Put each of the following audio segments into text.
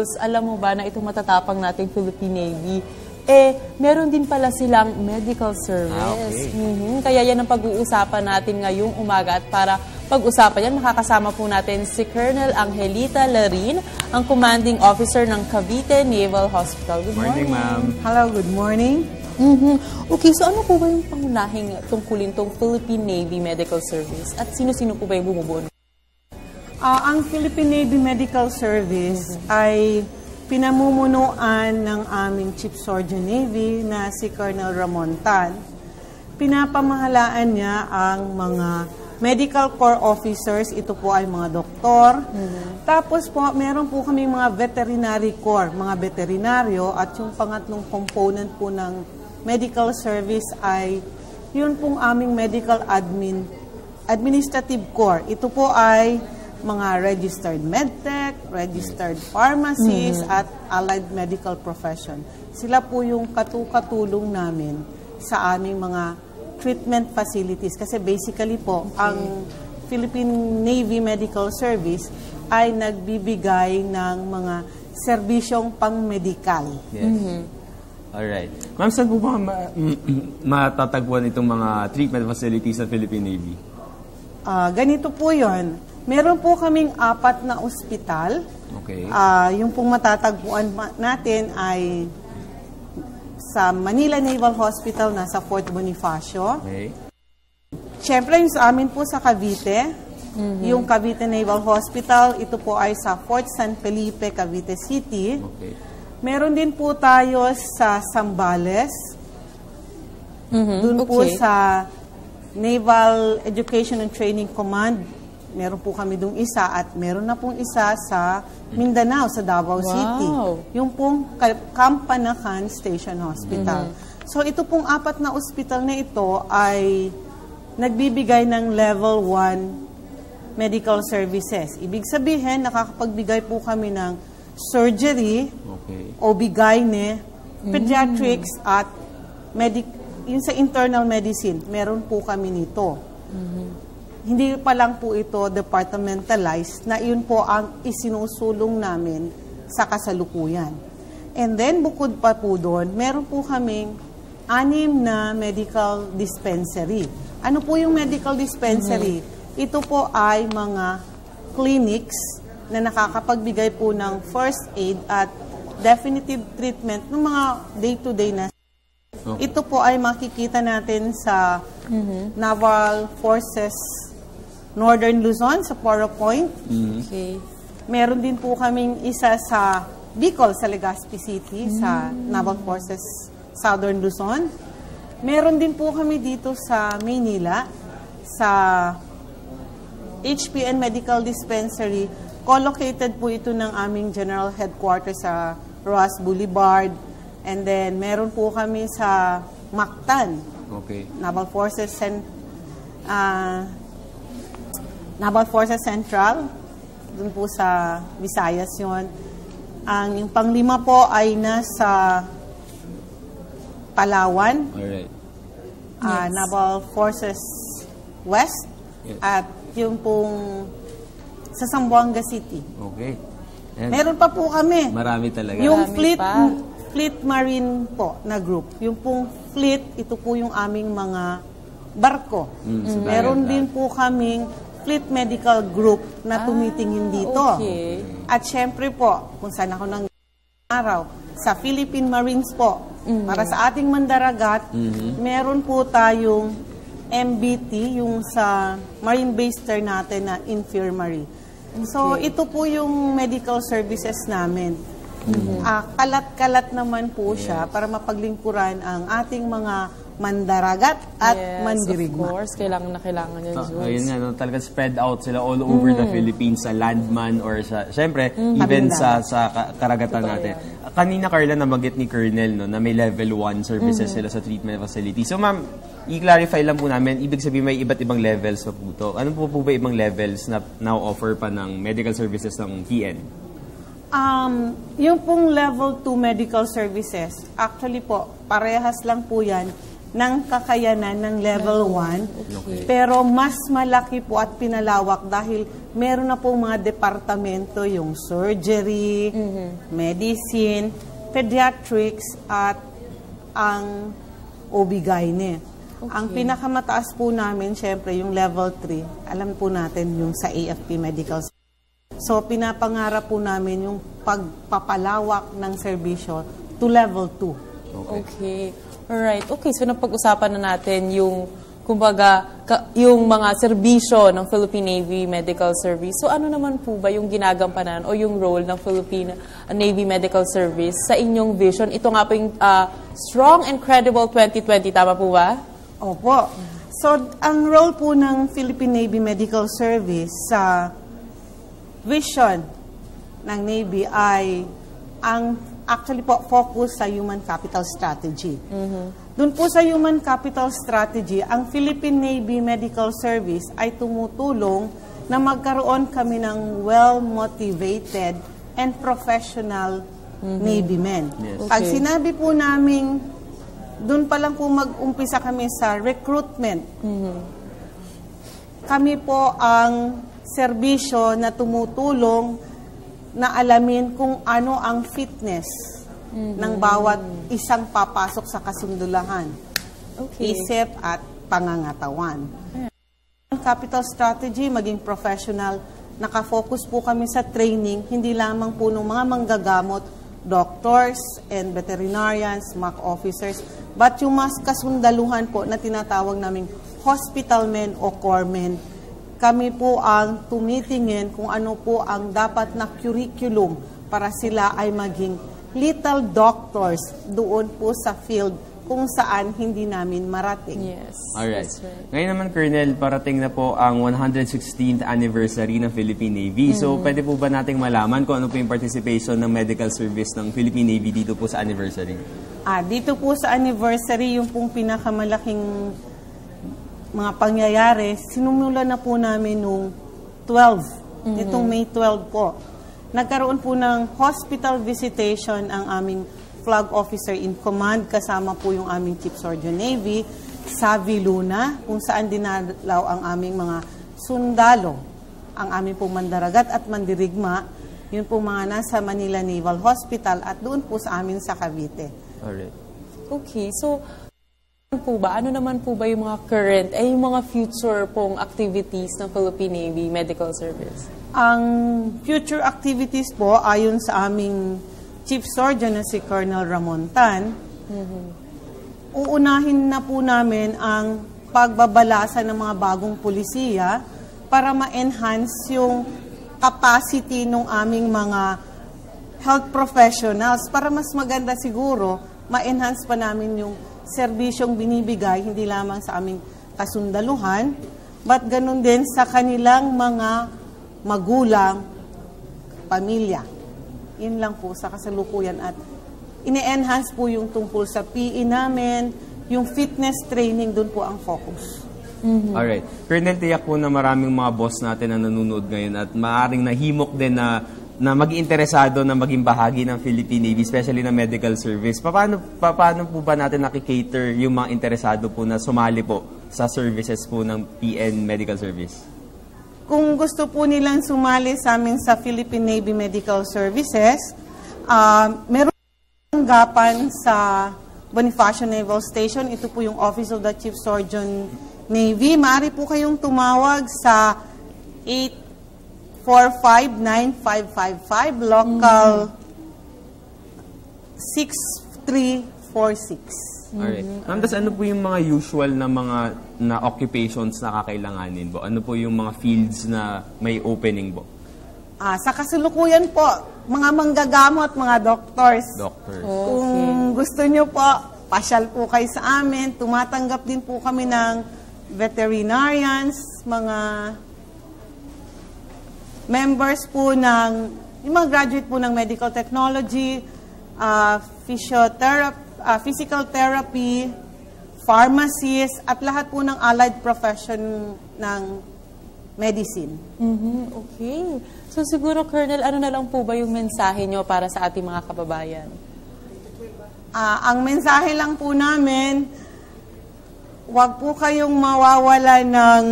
Jules, alam mo ba na itong matatapang nating Philippine Navy, meron din pala silang medical service. Kaya yan ang pag-uusapan natin ngayong umaga at para pag-usapan yan, makakasama po natin si Colonel Angelita Larin, ang Commanding Officer ng Cavite Naval Hospital. Good morning, ma'am. Hello, good morning. Okay, so ano po ba yung pangunahing tungkulin tong Philippine Navy Medical Service at sino-sino po ba yung bumubuo? Ang Philippine Navy Medical Service ay pinamumunuan ng aming Chief Surgeon Navy na si Colonel Ramon Tan. Pinapamahalaan niya ang mga medical corps officers, ito po ay mga doktor. Tapos po, meron po kami mga veterinary corps, mga veterinaryo, at yung pangatlong component po ng medical service ay yun pong aming medical administrative corps. Ito po ay mga registered medtech, registered pharmacists, at allied medical profession. Sila po yung katulong namin sa aming mga treatment facilities. Kasi basically po, ang Philippine Navy Medical Service ay nagbibigay ng mga serbisyong pang-medical. Yes. Alright. Ma'am, saan po ba matatagpuan itong mga treatment facilities sa Philippine Navy? Ganito po yun. Meron po kaming 4 na ospital. Okay. Yung pong matatagpuan natin ay sa Manila Naval Hospital, nasa Fort Bonifacio. Okay. Siyempre, yung sa amin po sa Cavite, yung Cavite Naval Hospital, ito po ay sa Fort San Felipe, Cavite City. Okay. Meron din po tayo sa Zambales. Doon po sa Naval Education and Training Command. Meron po kami doong isa at meron na pong isa sa Mindanao, sa Davao City. Yung pong Kampanakan Station Hospital. So ito pong 4 na ospital na ito ay nagbibigay ng level 1 medical services. Ibig sabihin, nakakapagbigay po kami ng surgery, OB-GYN, pediatrics, at yung sa internal medicine, meron po kami nito. Hindi pa lang po ito departmentalized, na yun po ang isinusulong namin sa kasalukuyan. And then, bukod pa po doon, meron po kaming 6 na medical dispensary. Ano po yung medical dispensary? Ito po ay mga clinics na nakakapagbigay po ng first aid at definitive treatment ng mga day-to-day na. Ito po ay makikita natin sa Naval Forces Northern Luzon, sa Poro Point. Okay. Meron din po kaming isa sa Bicol, sa Legazpi City, sa Naval Forces Southern Luzon. Meron din po kami dito sa Maynila, sa HPN Medical Dispensary. Co-located po ito ng aming General Headquarters sa Roas Boulevard. And then, meron po kami sa Mactan. Naval Forces Naval Forces Central, dun po sa Visayas yun. Yung pang-5 po ay nasa Palawan. Naval Forces West. At yung pong sa Zamboanga City. Meron pa po kami. Marami talaga. Yung Fleet Marine po na group. Yung pong fleet, ito po yung aming mga barko. Meron din po kaming Fleet Medical Group na tumitingin dito. At syempre po, kung saan ako nang araw, sa Philippine Marines po, para sa ating mandaragat, meron po tayong MBT, yung sa Marine Base Ter natin na infirmary. So, ito po yung medical services namin. Kalat-kalat naman po siya para mapaglingkuran ang ating mga mandaragat at mandirigma. Of course, kailangan na kailangan yan, Jules. Ayun nga, talagang spread out sila all over the Philippines, sa landman or sa, syempre, even sa karagatan natin. Kanina, Carla, nabanggit ni Colonel na may level 1 services sila sa treatment facility. So, ma'am, i-clarify lang po namin, ibig sabihin may iba't ibang levels na po ito. Ano po ba ibang levels na now-offer pa ng medical services ng PN? Yung pong level 2 medical services, actually po, parehas lang po yan ng kakayanan ng level 1, pero mas malaki po at pinalawak dahil meron na pong mga departamento, yung surgery, medicine, pediatrics, at ang OB-GYN. Okay. Ang pinakamataas po namin, syempre, yung level 3, alam po natin yung sa AFP Medical. So, pinapangarap po namin yung pagpapalawak ng serbisyo to level 2. Okay. Alright. Okay, so napag-usapan na natin yung, kumbaga, yung mga serbisyo ng Philippine Navy Medical Service. So, ano naman po ba yung ginagampanan o yung role ng Philippine Navy Medical Service sa inyong vision? Ito nga po yung Strong and Credible 2020. Tama po ba? Opo. So, ang role po ng Philippine Navy Medical Service sa vision ng Navy ay actually po focus sa human capital strategy. Doon po sa human capital strategy, ang Philippine Navy Medical Service ay tumutulong na magkaroon kami ng well-motivated and professional Navy men. Yes. Pag sinabi po namin, doon pa lang po mag-umpisa kami sa recruitment. Kami po ang serbisyo na tumutulong na alamin kung ano ang fitness ng bawat isang papasok sa kasundulahan. Okay. Isip at pangangatawan. Capital strategy, maging professional, nakafocus po kami sa training, hindi lamang po ng mga manggagamot, doctors and veterinarians, MAC officers, but yung mas kasundaluhan po na tinatawag naming hospital men o corpsmen. Kami po ang tumitingin kung ano po ang dapat na curriculum para sila ay maging little doctors doon po sa field kung saan hindi namin marating. Yes. Alright. That's right. Ngayon naman, Colonel, parating na po ang 116th anniversary ng Philippine Navy. So, pwede po ba nating malaman kung ano po yung participation ng medical service ng Philippine Navy dito po sa anniversary? Dito po sa anniversary, yung pong pinakamalaking mga pangyayari, sinumula na po namin nung 12, nitong May 12 po. Nagkaroon po ng hospital visitation ang aming flag officer in command, kasama po yung aming Chief Surgeon Navy, Savi Luna, kung saan dinalaw ang aming mga sundalo, ang aming pong mandaragat at mandirigma, yun po mga nasa Manila Naval Hospital at doon po sa amin sa Cavite. Alright. Okay, so ano naman po ba yung mga current, yung mga future pong activities ng Philippine Navy Medical Service? Ang future activities po, ayon sa aming Chief Surgeon na si Colonel Ramon Tan, uunahin na po namin ang pagbabalasa ng mga bagong pulisiya para ma-enhance yung capacity ng aming mga health professionals para mas maganda siguro, ma-enhance pa namin yung serbisyong binibigay, hindi lamang sa aming kasundaluhan, but ganun din sa kanilang mga magulang, pamilya. Yun lang po sa kasalukuyan at ine-enhance po yung tungkol sa PE namin, yung fitness training, doon po ang focus. Alright. Colonel, tiyak po na maraming mga boss natin na nanonood ngayon at maaaring nahimok din na mag-interesado na maging bahagi ng Philippine Navy, especially na medical service. Paano po ba natin nakikater yung mga interesado po na sumali po sa services po ng PN Medical Service? Kung gusto po nilang sumali sa amin sa Philippine Navy Medical Services, meron tanggapan sa Bonifacio Naval Station. Ito po yung Office of the Chief Surgeon Navy. Maaari po kayong tumawag sa 845-9555, local 6346. Alright. Tapos ano po yung mga usual na mga occupations na kakailanganin po? Ano po yung mga fields na may opening po? Sa kasalukuyan po, mga manggagamot, mga doctors. Doctors. Kung gusto nyo po, pasyal po kayo sa amin. Tumatanggap din po kami ng veterinarians, mga members po ng, yung mga graduate po ng medical technology, physical therapy, pharmacist, at lahat po ng allied profession ng medicine. Okay. So siguro, Colonel, ano na lang po ba yung mensahe nyo para sa ating mga kababayan? Ang mensahe lang po namin, huwag po kayong mawawala ng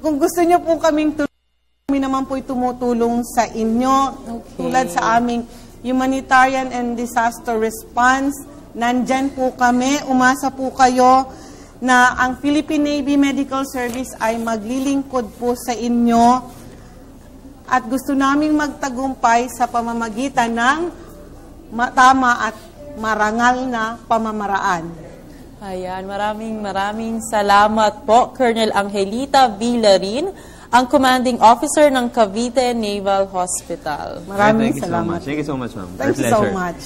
kung gusto niyo po kaming tulungan, kami naman po tumutulong sa inyo. Okay. Tulad sa aming humanitarian and disaster response. Nandyan po kami. Umasa po kayo na ang Philippine Navy Medical Service ay maglilingkod po sa inyo. At gusto naming magtagumpay sa pamamagitan ng tama at marangal na pamamaraan. Ayan, maraming salamat po, Colonel Angelita Villarin, ang Commanding Officer ng Cavite Naval Hospital. Maraming salamat. Thank you so much, ma'am. Thank you so much.